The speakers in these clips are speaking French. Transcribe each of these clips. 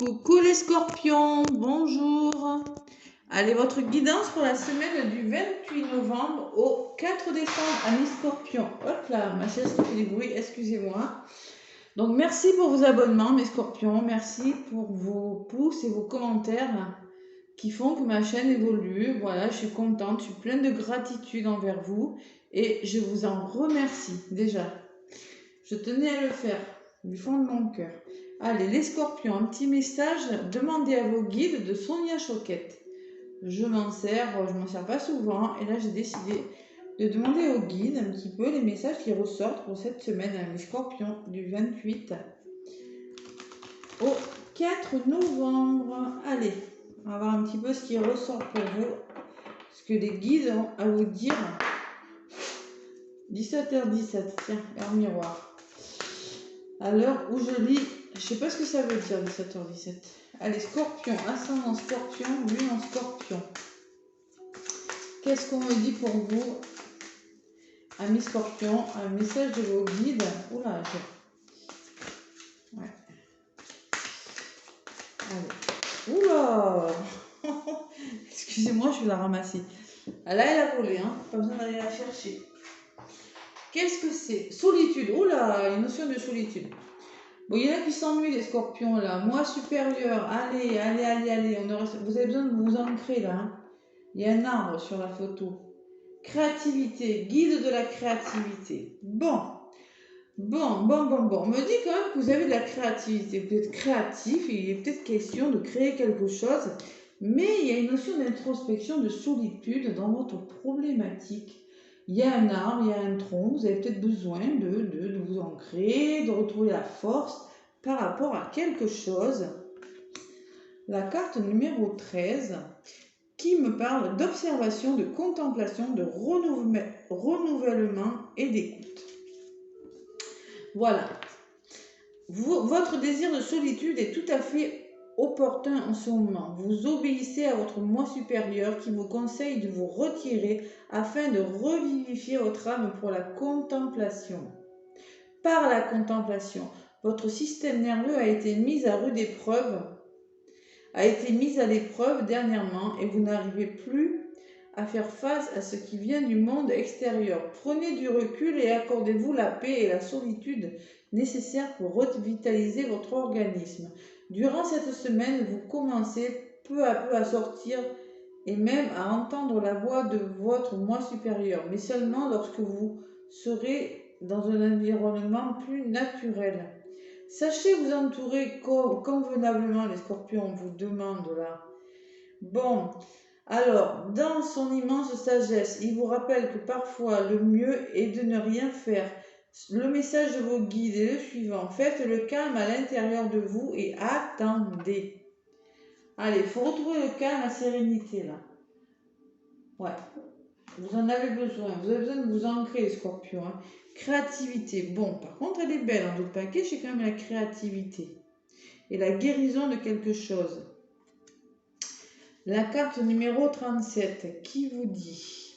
Coucou les scorpions, bonjour. Allez, votre guidance pour la semaine du 28 novembre au 4 décembre, amis scorpions. Hop là, ma chaise qui fait du bruit, excusez-moi. Donc merci pour vos abonnements, mes scorpions. Merci pour vos pouces et vos commentaires qui font que ma chaîne évolue. Voilà, je suis contente, je suis pleine de gratitude envers vous et je vous en remercie déjà. Je tenais à le faire du fond de mon cœur. Allez, les scorpions, un petit message, demandez à vos guides de Sonia Choquette. Je m'en sers pas souvent, et là j'ai décidé de demander aux guides un petit peu les messages qui ressortent pour cette semaine, les scorpions, du 28 au 4 novembre. Allez, on va voir un petit peu ce qui ressort pour vous, ce que les guides ont à vous dire. 17h17, tiens, vers miroir. À l'heure où je lis, je sais pas ce que ça veut dire 17h17. Allez, scorpion, ascendant scorpion, lune en scorpion. Qu'est-ce qu'on me dit pour vous, amis scorpions, un message de vos guides. Oula, ouais. Allez. Oula. Excusez-moi, je vais la ramasser. Là, elle a volé, hein. Pas besoin d'aller la chercher. Qu'est-ce que c'est? Solitude. Oula, une notion de solitude. Bon, il y en a qui s'ennuient, les scorpions, là. Moi supérieur, allez. Vous avez besoin de vous ancrer, là. Hein. Il y a un arbre sur la photo. Créativité, guide de la créativité. Bon. On me dit quand même que vous avez de la créativité. Vous êtes créatif, il est peut-être question de créer quelque chose. Mais il y a une notion d'introspection, de solitude dans votre problématique. Il y a un arbre, il y a un tronc, vous avez peut-être besoin de vous ancrer, de retrouver la force par rapport à quelque chose. La carte numéro 13 qui me parle d'observation, de contemplation, de renouvellement et d'écoute. Voilà. Votre désir de solitude est tout à fait opportun en ce moment. Vous obéissez à votre moi supérieur qui vous conseille de vous retirer afin de revivifier votre âme pour la contemplation. Par la contemplation, votre système nerveux a été mis à rude épreuve, dernièrement et vous n'arrivez plus à faire face à ce qui vient du monde extérieur. Prenez du recul et accordez-vous la paix et la solitude nécessaires pour revitaliser votre organisme. Durant cette semaine, vous commencez peu à peu à sortir et même à entendre la voix de votre moi supérieur, mais seulement lorsque vous serez dans un environnement plus naturel. Sachez vous entourer convenablement, les scorpions, on vous demande là. Bon, alors, dans son immense sagesse, il vous rappelle que parfois le mieux est de ne rien faire. Le message de vos guides est le suivant. Faites le calme à l'intérieur de vous et attendez. Allez, il faut retrouver le calme, la sérénité là. Ouais, vous en avez besoin. Vous avez besoin de vous ancrer, les scorpions. Hein. Créativité. Bon, par contre, elle est belle. En d'autres paquets, j'ai quand même la créativité. Et la guérison de quelque chose. La carte numéro 37, qui vous dit,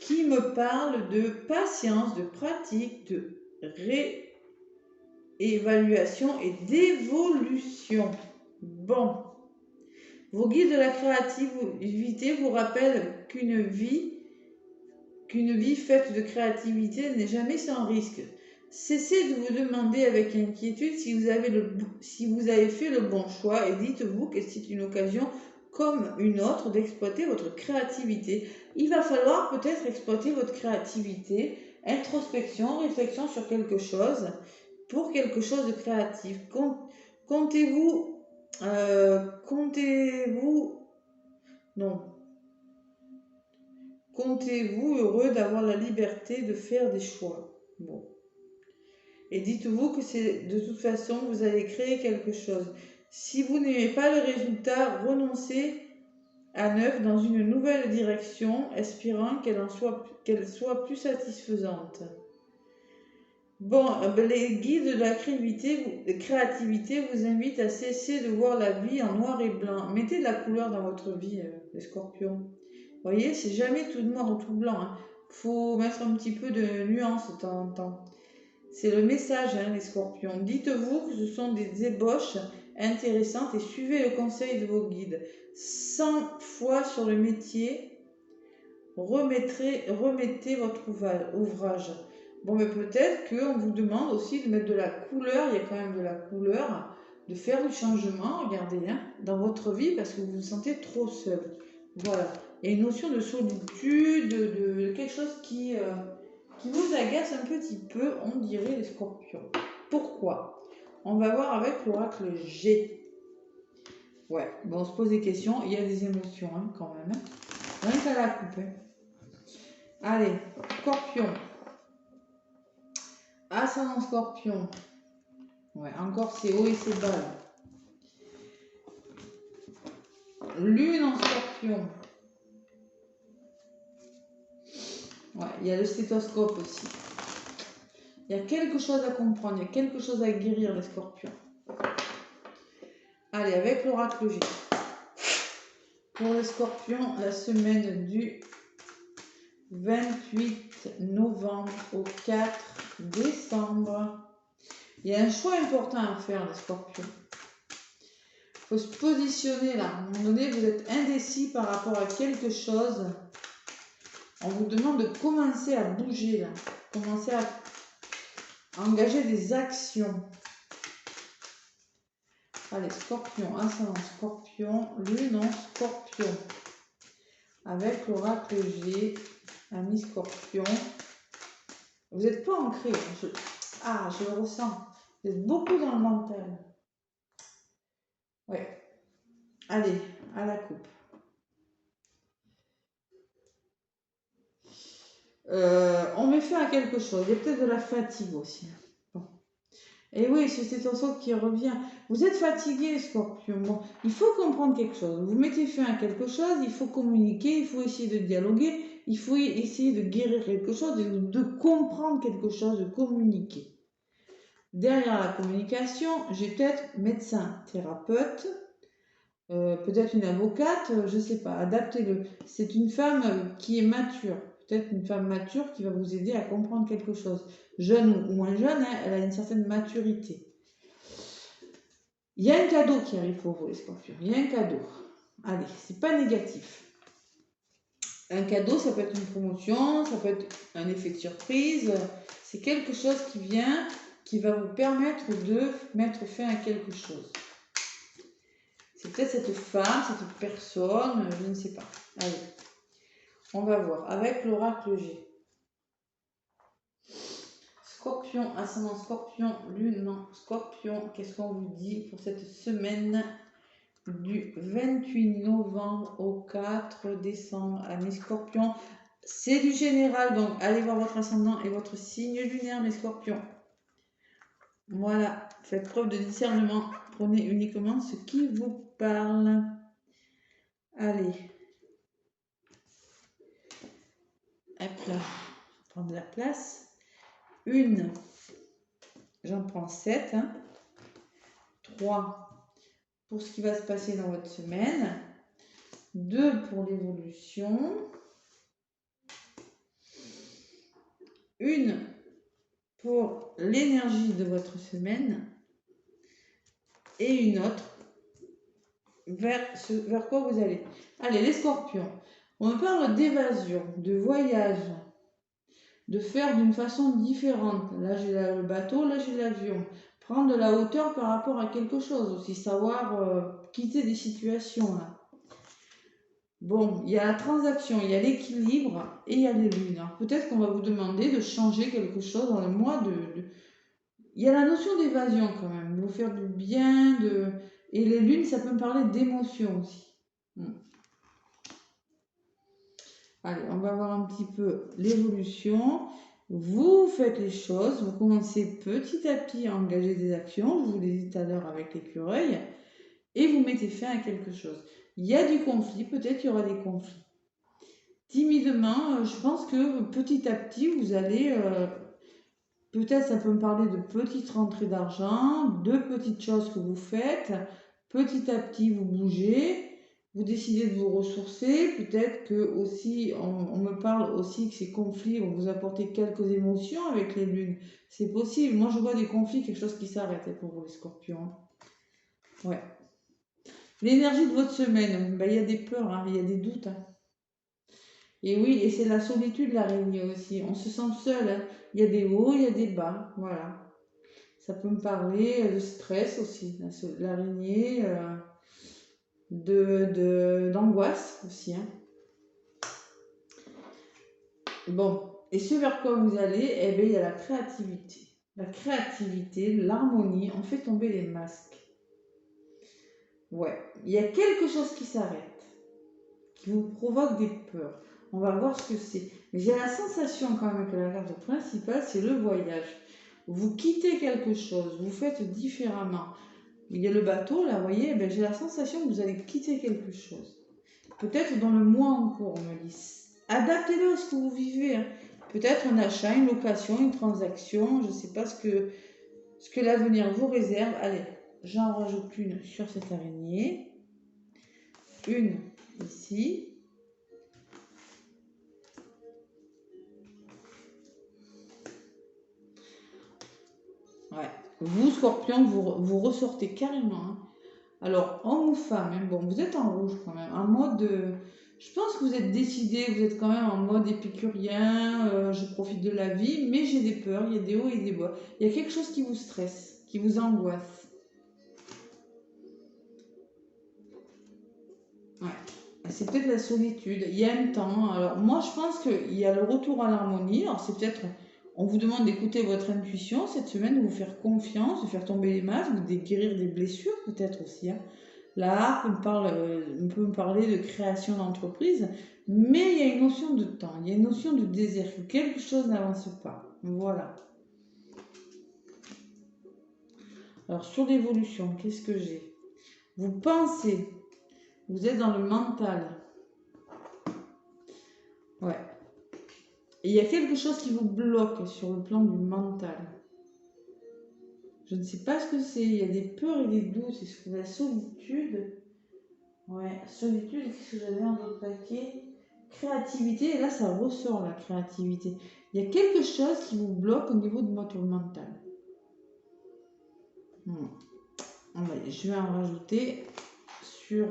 qui me parle de patience, de pratique, de réévaluation et d'évolution. Bon, vos guides de la créativité vous rappellent qu'une vie faite de créativité n'est jamais sans risque. Cessez de vous demander avec inquiétude si vous avez fait le bon choix et dites-vous que c'est une occasion comme une autre d'exploiter votre créativité. Il va falloir peut-être exploiter votre créativité, introspection, réflexion sur quelque chose, pour quelque chose de créatif. Comptez-vous heureux d'avoir la liberté de faire des choix. Bon. Et dites-vous que c'est de toute façon, vous allez créer quelque chose. Si vous n'aimez pas le résultat, renoncez à neuf dans une nouvelle direction, espérant qu'elle soit plus satisfaisante. Bon, les guides de la créativité vous invitent à cesser de voir la vie en noir et blanc. Mettez de la couleur dans votre vie, les scorpions. Vous voyez, c'est jamais tout noir ou tout blanc. Hein. Faut mettre un petit peu de nuance de temps en temps. C'est le message, hein, les scorpions. Dites-vous que ce sont des ébauches intéressante et suivez le conseil de vos guides. Sans foi sur le métier, remettez votre ouvrage. Bon, mais peut-être qu'on vous demande aussi de mettre de la couleur, il y a quand même de la couleur, de faire du changement, regardez, hein, dans votre vie parce que vous vous sentez trop seul. Voilà. Il y a une notion de solitude, de quelque chose qui vous agace un petit peu, on dirait les scorpions. Pourquoi? On va voir avec l'oracle G. Ouais, bon, on se pose des questions, il y a des émotions hein, quand même. Rien qu'à la coupe. Hein. Allez, scorpion. Ascendant scorpion. Ouais, encore c'est haut et c'est bas. Lune en scorpion. Ouais, il y a le stéthoscope aussi. Il y a quelque chose à comprendre, il y a quelque chose à guérir les scorpions. Allez, avec l'oracle G. Pour les scorpions, la semaine du 28 novembre au 4 décembre. Il y a un choix important à faire, les scorpions. Il faut se positionner là. À un moment donné, vous êtes indécis par rapport à quelque chose. On vous demande de commencer à bouger là. Commencer à engager des actions. Allez, scorpion, ascendant scorpion, lune en scorpion. Avec l'oracle G, ami scorpion. Vous n'êtes pas ancré. Je le ressens. Vous êtes beaucoup dans le mental. Ouais. Allez, à la coupe. On met fin à quelque chose. Il y a peut-être de la fatigue aussi. Bon. Et oui, c'est cet ensemble qui revient. Vous êtes fatigué, scorpion. Bon, il faut comprendre quelque chose. Vous mettez fin à quelque chose, il faut communiquer, il faut essayer de dialoguer, il faut essayer de guérir quelque chose, de comprendre quelque chose, de communiquer. Derrière la communication, j'ai peut-être médecin, thérapeute, peut-être une avocate, je ne sais pas, adaptez-le. C'est une femme qui est mature, peut-être une femme mature qui va vous aider à comprendre quelque chose. Jeune ou moins jeune, hein, elle a une certaine maturité. Il y a un cadeau qui arrive pour vous, les scorpions. Il y a un cadeau. Allez, c'est pas négatif. Un cadeau, ça peut être une promotion, ça peut être un effet de surprise. C'est quelque chose qui vient, qui va vous permettre de mettre fin à quelque chose. C'est peut-être cette femme, cette personne, je ne sais pas. Allez, on va voir. Avec l'oracle G. Scorpion, ascendant scorpion, lune, non, scorpion. Qu'est-ce qu'on vous dit pour cette semaine du 28 novembre au 4 décembre? Amis scorpions, c'est du général, donc allez voir votre ascendant et votre signe lunaire, mes scorpions. Voilà, faites preuve de discernement. Prenez uniquement ce qui vous parle. Allez. Hop là, prendre de la place. Une, j'en prends 7. 3 pour ce qui va se passer dans votre semaine. 2 pour l'évolution. 1 pour l'énergie de votre semaine. Et une autre vers quoi vous allez. Allez, les scorpions. On parle d'évasion, de voyage, de faire d'une façon différente. Là, j'ai le bateau, là, j'ai l'avion. Prendre de la hauteur par rapport à quelque chose aussi, savoir quitter des situations. Là. Bon, il y a la transaction, il y a l'équilibre et il y a les lunes. Peut-être qu'on va vous demander de changer quelque chose dans le mois Il y a la notion d'évasion quand même, vous faire du bien, et les lunes, ça peut me parler d'émotion aussi. Allez, on va voir un petit peu l'évolution. Vous faites les choses, vous commencez petit à petit à engager des actions, je vous l'ai dit tout à l'heure avec l'écureuil, et vous mettez fin à quelque chose. Il y a du conflit, peut-être il y aura des conflits. Timidement, je pense que petit à petit, vous allez... peut-être ça peut me parler de petites rentrées d'argent, de petites choses que vous faites. Petit à petit, vous bougez. Vous décidez de vous ressourcer, peut-être que aussi, on me parle aussi que ces conflits vont vous apporter quelques émotions avec les lunes. C'est possible. Moi, je vois des conflits, quelque chose qui s'arrête pour vous, les scorpions. Ouais. L'énergie de votre semaine, ben, il y a des peurs, hein, il y a des doutes. Hein. Et oui, et c'est la solitude, l'araignée aussi. On se sent seul. Hein. Il y a des hauts, il y a des bas. Voilà. Ça peut me parler de stress aussi, l'araignée, d'angoisse aussi. Hein. Bon, et ce vers quoi vous allez, eh bien, il y a la créativité. La créativité, l'harmonie, on fait tomber les masques. Ouais, il y a quelque chose qui s'arrête, qui vous provoque des peurs. On va voir ce que c'est. Mais j'ai la sensation quand même que la carte principale, c'est le voyage. Vous quittez quelque chose, vous faites différemment. Il y a le bateau, là, vous voyez, ben, j'ai la sensation que vous allez quitter quelque chose. Peut-être dans le mois en cours, on me dit. Adaptez-le à ce que vous vivez. Hein. Peut-être un achat, une location, une transaction, je ne sais pas ce que l'avenir vous réserve. Allez, j'en rajoute une sur cette araignée. Une ici. Ouais. Vous, scorpion, vous ressortez carrément. Hein. Alors, homme ou femme, hein, bon, vous êtes en rouge quand même. En mode. Je pense que vous êtes décidé, vous êtes quand même en mode épicurien, je profite de la vie, mais j'ai des peurs, il y a des hauts et des bas. Il y a quelque chose qui vous stresse, qui vous angoisse. Ouais. C'est peut-être la solitude. Il y a un temps. Alors, moi, je pense qu'il y a le retour à l'harmonie. Alors, c'est peut-être. On vous demande d'écouter votre intuition cette semaine, de vous faire confiance, de faire tomber les masques, de guérir des blessures, peut-être aussi. Hein. Là, on peut me parler de création d'entreprise, mais il y a une notion de temps, il y a une notion de désir, que quelque chose n'avance pas. Voilà. Alors, sur l'évolution, qu'est-ce que j'ai? Vous pensez, vous êtes dans le mental. Ouais. Et il y a quelque chose qui vous bloque sur le plan du mental. Je ne sais pas ce que c'est. Il y a des peurs et des doutes. Est-ce que la solitude? Ouais, solitude, qu'est-ce que j'avais en autre paquet? Créativité, et là ça ressort la créativité. Il y a quelque chose qui vous bloque au niveau de votre mental. Je vais en rajouter sur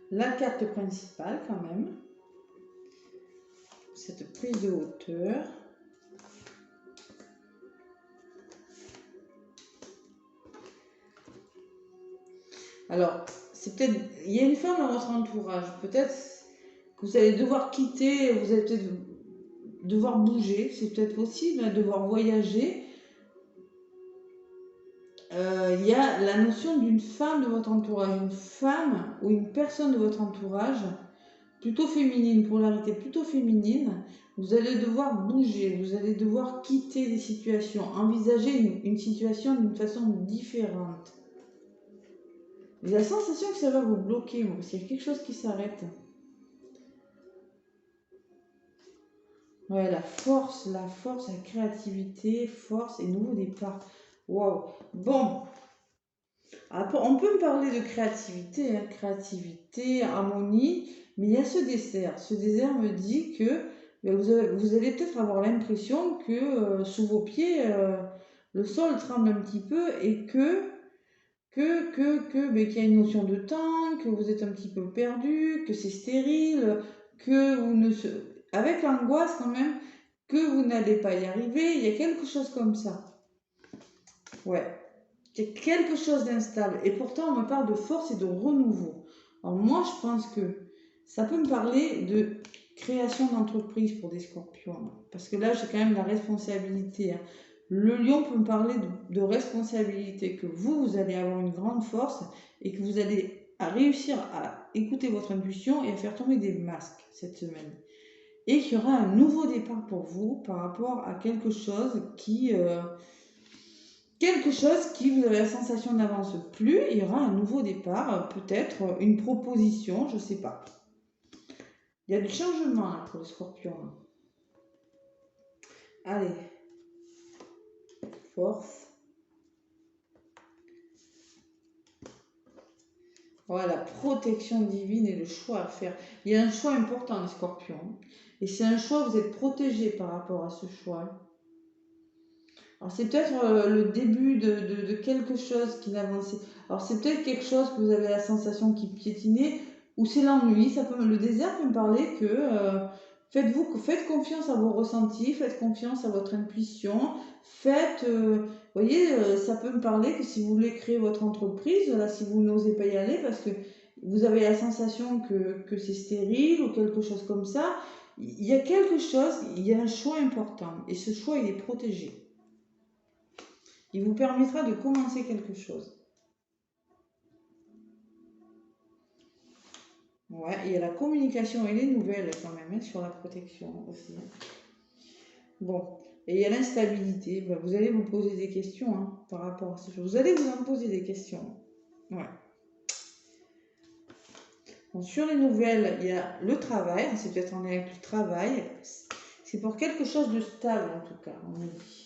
la carte principale quand même. Cette prise de hauteur. Alors, c'est peut-être. Il y a une femme dans votre entourage. Peut-être que vous allez devoir quitter, vous allez peut-être devoir bouger. C'est peut-être possible, devoir voyager. Il y a la notion d'une femme de votre entourage, une femme ou une personne de votre entourage, plutôt féminine, polarité plutôt féminine, vous allez devoir bouger, vous allez devoir quitter des situations, envisager une situation d'une façon différente. J'ai la sensation que ça va vous bloquer, moi, parce qu'il y a quelque chose qui s'arrête. Ouais, la force, la créativité, force et nouveau départ. Waouh. Bon, après, on peut me parler de créativité, hein, créativité, harmonie, mais il y a ce désert. Ce désert me dit que vous allez peut-être avoir l'impression que sous vos pieds, le sol tremble un petit peu et mais qu'il y a une notion de temps, que vous êtes un petit peu perdu, que c'est stérile, que vous ne se... avec l'angoisse quand même, que vous n'allez pas y arriver. Il y a quelque chose comme ça. Ouais. C'est quelque chose d'instable. Et pourtant, on me parle de force et de renouveau. Alors moi, je pense que ça peut me parler de création d'entreprise pour des scorpions. Parce que là, j'ai quand même la responsabilité. Hein. Le lion peut me parler de responsabilité, que vous allez avoir une grande force et que vous allez réussir à écouter votre intuition et à faire tomber des masques cette semaine. Et qu'il y aura un nouveau départ pour vous par rapport à quelque chose qui... vous avez la sensation n'avance plus, il y aura un nouveau départ, peut-être une proposition, je ne sais pas. Il y a du changement hein, pour le scorpion. Allez, force. Voilà, protection divine et le choix à faire. Il y a un choix important, les scorpions. Et c'est un choix, vous êtes protégé par rapport à ce choix. Alors c'est peut-être le début de quelque chose qui n'avançait. Alors c'est peut-être quelque chose que vous avez la sensation qui piétinait, ou c'est l'ennui. Le désert peut me parler que faites confiance à vos ressentis, faites confiance à votre intuition, voyez, ça peut me parler que si vous voulez créer votre entreprise, là, si vous n'osez pas y aller parce que vous avez la sensation que c'est stérile ou quelque chose comme ça, il y a quelque chose, il y a un choix important et ce choix il est protégé. Il vous permettra de commencer quelque chose. Ouais, il y a la communication et les nouvelles quand même hein, sur la protection aussi. Bon, et il y a l'instabilité. Ben, vous allez vous poser des questions hein, par rapport à ces choses. Vous allez vous en poser des questions. Ouais. Bon, sur les nouvelles, il y a le travail. C'est peut-être en lien avec le travail. C'est pour quelque chose de stable en tout cas, on me dit.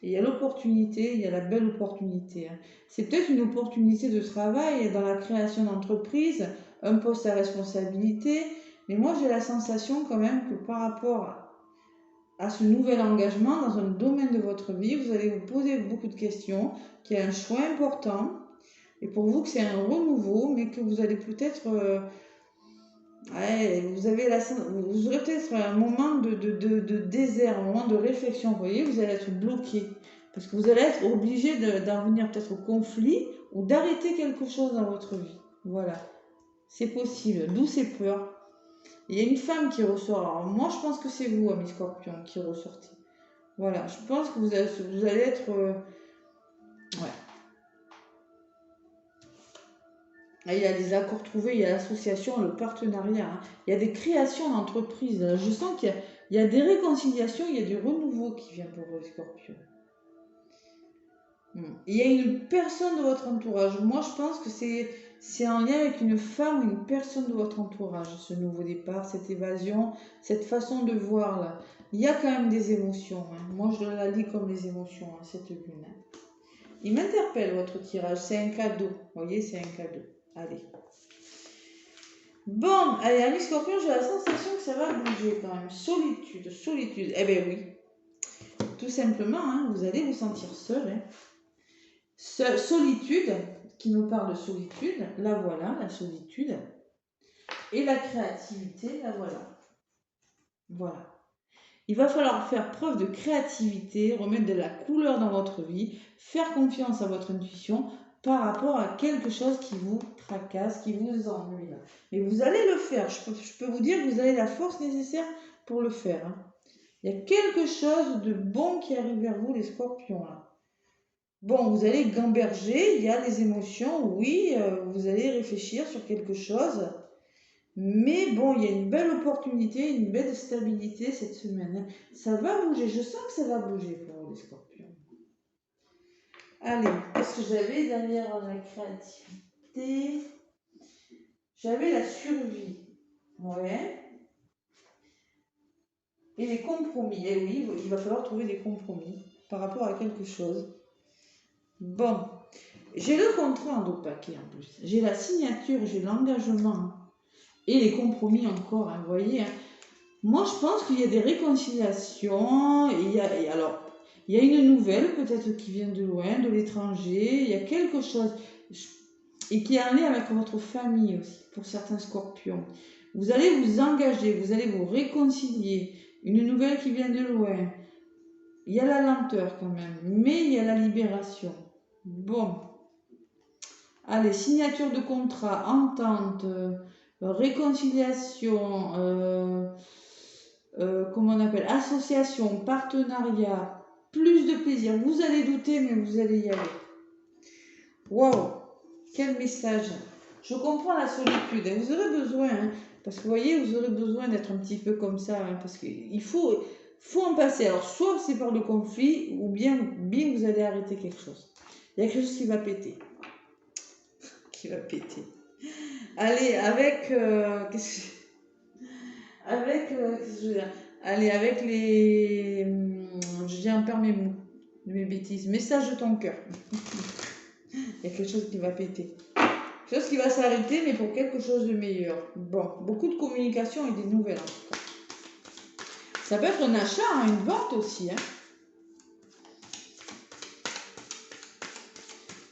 Et il y a l'opportunité, il y a la belle opportunité. Hein. C'est peut-être une opportunité de travail dans la création d'entreprise, un poste à responsabilité. Mais moi, j'ai la sensation quand même que par rapport à ce nouvel engagement dans un domaine de votre vie, vous allez vous poser beaucoup de questions, qu'il y a un choix important. Et pour vous, que c'est un renouveau, mais que vous allez peut-être... vous aurez peut-être un moment de désert, un moment de réflexion. Vous voyez, vous allez être bloqué. Parce que vous allez être obligé d'en venir peut-être au conflit ou d'arrêter quelque chose dans votre vie. Voilà. C'est possible. D'où ces peurs. Il y a une femme qui ressort. Alors moi, je pense que c'est vous, amis Scorpion, qui ressortez. Voilà. Je pense que vous allez être... ouais. Il y a des accords trouvés, il y a l'association, le partenariat. Hein. Il y a des créations d'entreprises. Je sens qu'il y a des réconciliations, il y a du renouveau qui vient pour vous, les Scorpions. Il y a une personne de votre entourage. Moi, je pense que c'est en lien avec une femme ou une personne de votre entourage, ce nouveau départ, cette évasion, cette façon de voir là. Il y a quand même des émotions. Hein. Moi, je la lis comme des émotions, hein, cette lune. Hein. Il m'interpelle, votre tirage. C'est un cadeau. Vous voyez, c'est un cadeau. Allez. Bon, allez, amis Scorpion, j'ai la sensation que ça va bouger quand même. Solitude, solitude. Eh bien oui. Tout simplement, hein, vous allez vous sentir seul. Hein. Solitude, qui me parle de solitude, la voilà, la solitude. Et la créativité, la voilà. Voilà. Il va falloir faire preuve de créativité, remettre de la couleur dans votre vie, faire confiance à votre intuition par rapport à quelque chose qui vous tracasse, qui vous ennuie. Mais vous allez le faire. Je peux vous dire que vous avez la force nécessaire pour le faire. Hein. Il y a quelque chose de bon qui arrive vers vous, les Scorpions. Là. Bon, vous allez gamberger, il y a des émotions, oui, vous allez réfléchir sur quelque chose. Mais bon, il y a une belle opportunité, une belle stabilité cette semaine. Ça va bouger, je sens que ça va bouger pour les Scorpions. Allez, qu'est-ce que j'avais derrière la créativité? J'avais la survie. Ouais. Et les compromis. Et oui, il va falloir trouver des compromis par rapport à quelque chose. Bon. J'ai le contrat en deux paquets en plus. J'ai la signature, j'ai l'engagement. Et les compromis encore, hein, vous voyez. Hein. Moi, je pense qu'il y a des réconciliations. Il y a une nouvelle peut-être qui vient de loin, de l'étranger. Il y a quelque chose et qui est en lien avec votre famille aussi, pour certains Scorpions. Vous allez vous engager, vous allez vous réconcilier. Une nouvelle qui vient de loin. Il y a la lenteur quand même, mais il y a la libération. Bon. Allez, signature de contrat, entente, réconciliation, comment on appelle, association, partenariat, plus de plaisir. Vous allez douter, mais vous allez y aller. Waouh, quel message. Je comprends la solitude. Et vous aurez besoin, hein, parce que vous voyez, vous aurez besoin d'être un petit peu comme ça, hein, parce qu'il faut en passer. Alors, soit c'est par le conflit, ou bien vous allez arrêter quelque chose. Il y a quelque chose qui va péter. Qui va péter. Allez, avec... qu'est-ce que je veux dire? Allez, avec les... J'ai un perds mes bêtises. Message de ton cœur. Il y a quelque chose qui va péter. Quelque chose qui va s'arrêter, mais pour quelque chose de meilleur. Bon, beaucoup de communication et des nouvelles en tout cas. Ça peut être un achat, hein, une vente aussi. Hein.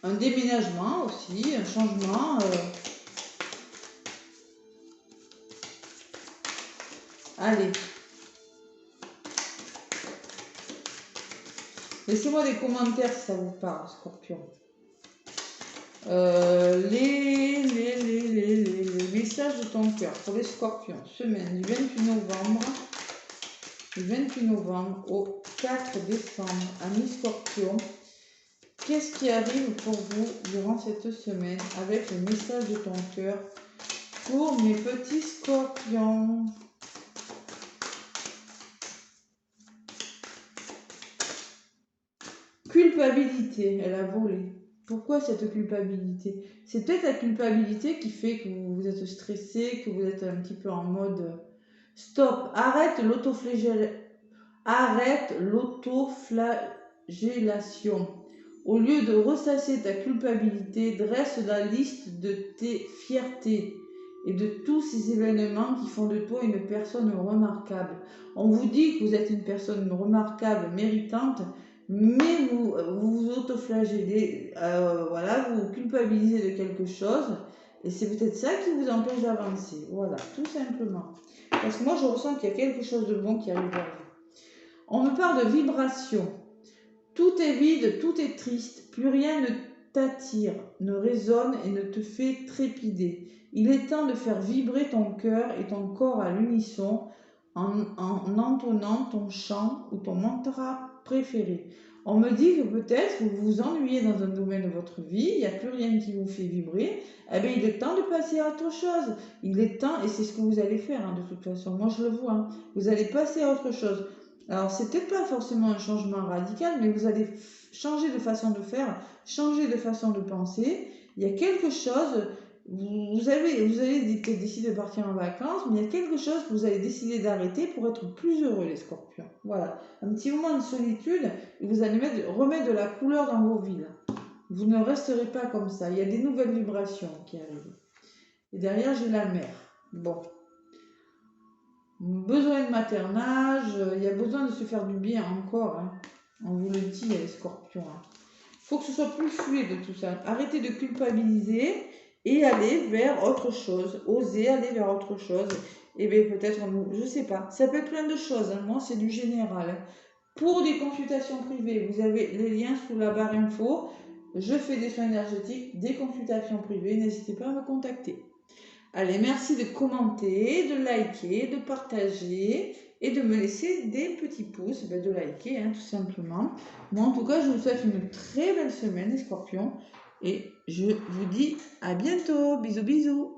un déménagement aussi, un changement. Allez. Laissez-moi des commentaires si ça vous parle, Scorpion. Les messages de ton cœur pour les Scorpions. Semaine du 28 novembre au 4 décembre. Amis Scorpions, qu'est-ce qui arrive pour vous durant cette semaine avec le message de ton cœur pour mes petits Scorpions? Culpabilité, elle a volé. Pourquoi cette culpabilité? C'est peut-être la culpabilité qui fait que vous êtes stressé, que vous êtes un petit peu en mode stop, arrête l'autoflagellation. Au lieu de ressasser ta culpabilité, dresse la liste de tes fiertés et de tous ces événements qui font de toi une personne remarquable. On vous dit que vous êtes une personne remarquable, méritante, mais vous autoflagellez, voilà, vous culpabilisez de quelque chose, et c'est peut-être ça qui vous empêche d'avancer. Voilà, tout simplement. Parce que moi, je ressens qu'il y a quelque chose de bon qui arrive vers vous. On me parle de vibration. Tout est vide, tout est triste, plus rien ne t'attire, ne résonne et ne te fait trépider. Il est temps de faire vibrer ton cœur et ton corps à l'unisson en entonnant ton chant ou ton mantra préféré. On me dit que peut-être vous vous ennuyez dans un domaine de votre vie, il n'y a plus rien qui vous fait vibrer. Eh bien, il est temps de passer à autre chose. Il est temps, et c'est ce que vous allez faire de toute façon. Moi, je le vois. Vous allez passer à autre chose. Alors, c'est peut-être pas forcément un changement radical, mais vous allez changer de façon de faire, changer de façon de penser. Il y a quelque chose, vous avez peut-être décidé de partir en vacances, mais il y a quelque chose que vous avez décidé d'arrêter pour être plus heureux, les Scorpions. Voilà, un petit moment de solitude, et vous allez remettre de la couleur dans vos vies. Là. Vous ne resterez pas comme ça. Il y a des nouvelles vibrations qui arrivent. Et derrière, j'ai la mer. Bon. Besoin de maternage, il y a besoin de se faire du bien encore. On vous le dit, les Scorpions. Il faut que ce soit plus fluide tout ça. Arrêtez de culpabiliser et aller vers autre chose. Osez aller vers autre chose. Et bien peut-être, je ne sais pas. Ça peut être plein de choses. Moi, c'est du général. Pour des consultations privées, vous avez les liens sous la barre info. Je fais des soins énergétiques, des consultations privées. N'hésitez pas à me contacter. Allez, merci de commenter, de liker, de partager et de me laisser des petits pouces, de liker tout simplement. Moi en tout cas, je vous souhaite une très belle semaine les Scorpions et je vous dis à bientôt. Bisous bisous.